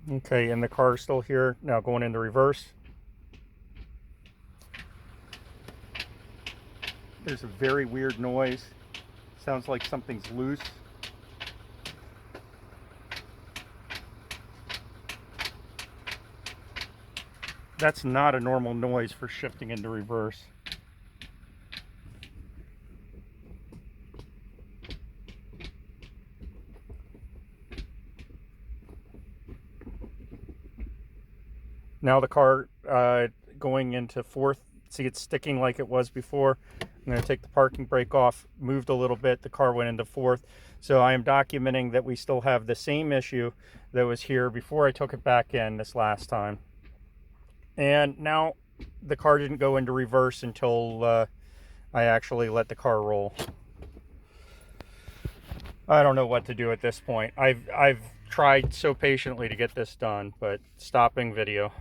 Okay, and the car is still here. Now going into reverse. There's a very weird noise. Sounds like something's loose. That's not a normal noise for shifting into reverse. Now the car going into fourth. See, it's sticking like it was before. I'm going to take the parking brake off, moved a little bit, the car went into fourth. So I am documenting that we still have the same issue that was here before I took it back in this last time. And now the car didn't go into reverse until I actually let the car roll. I don't know what to do at this point. I've tried so patiently to get this done, but stopping video.